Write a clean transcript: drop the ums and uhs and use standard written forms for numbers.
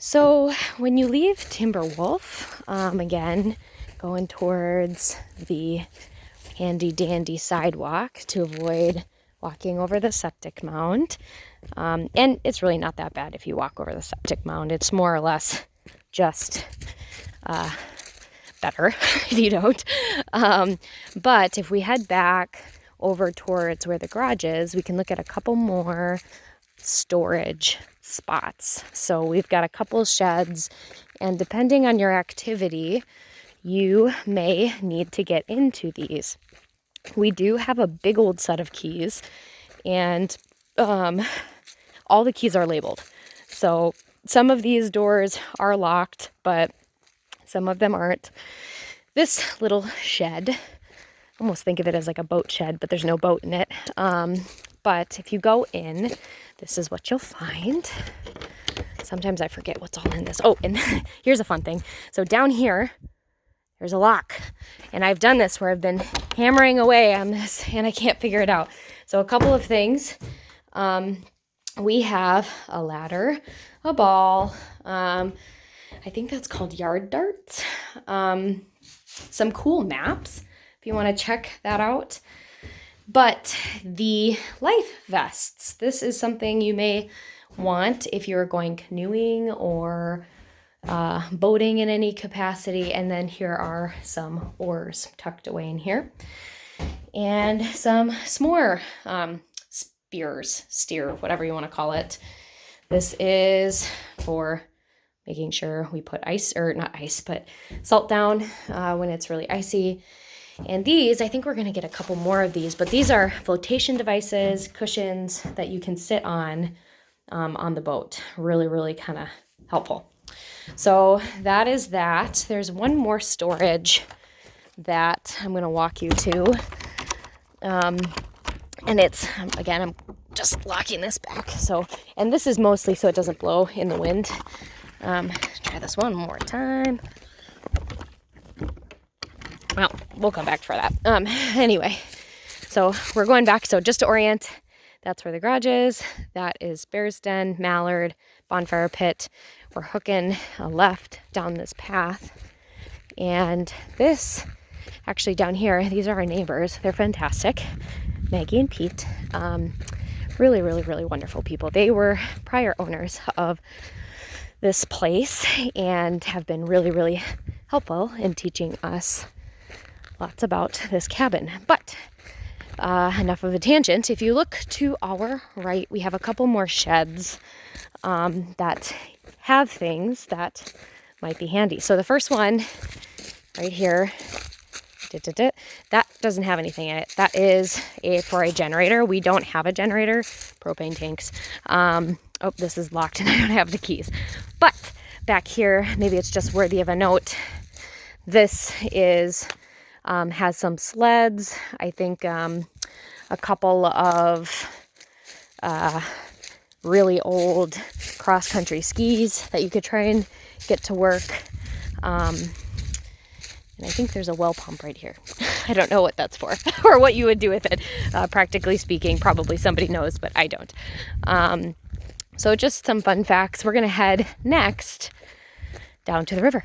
So when you leave Timberwolf, again, going towards the handy dandy sidewalk to avoid walking over the septic mound. And it's really not that bad if you walk over the septic mound. It's more or less just better if you don't. But if we head back over towards where the garage is, we can look at a couple more storage spots. So we've got a couple sheds, and depending on your activity, you may need to get into these. We do have a big old set of keys, and all the keys are labeled. So some of these doors are locked, but some of them aren't. This little shed, almost think of it as like a boat shed, but there's no boat in it. But if you go in, this is what you'll find. Sometimes I forget what's all in this. Oh, and here's a fun thing. So down here, there's a lock. And I've done this where I've been hammering away on this and I can't figure it out. So a couple of things. We have a ladder, a ball. I think that's called yard darts. Some cool maps, if you want to check that out. But the life vests, this is something you may want if you're going canoeing or boating in any capacity. And then here are some oars tucked away in here. And some s'more steer, whatever you want to call it. This is for making sure we put salt down when it's really icy. And these, I think we're going to get a couple more of these, but these are flotation devices, cushions that you can sit on the boat. Really, really kind of helpful. So that is that. There's one more storage that I'm going to walk you to. And it's, again, I'm just locking this back. So, and this is mostly so it doesn't blow in the wind. Try this one more time. Well, we'll come back for that. Anyway, so we're going back. So just to orient, that's where the garage is. That is Bear's Den, Mallard, Bonfire Pit. We're hooking a left down this path. And this, actually down here, these are our neighbors. They're fantastic. Maggie and Pete. Really, really, really wonderful people. They were prior owners of this place and have been really, really helpful in teaching us lots about this cabin. But enough of a tangent. If you look to our right, we have a couple more sheds that have things that might be handy. So the first one right here, that doesn't have anything in it. That is for a generator. We don't have a generator. Propane tanks. Oh, this is locked and I don't have the keys. But back here, maybe it's just worthy of a note. This is has some sleds. I think a couple of really old cross-country skis that you could try and get to work. And I think there's a well pump right here. I don't know what that's for or what you would do with it. Practically speaking, probably somebody knows, but I don't. So just some fun facts. We're going to head next down to the river.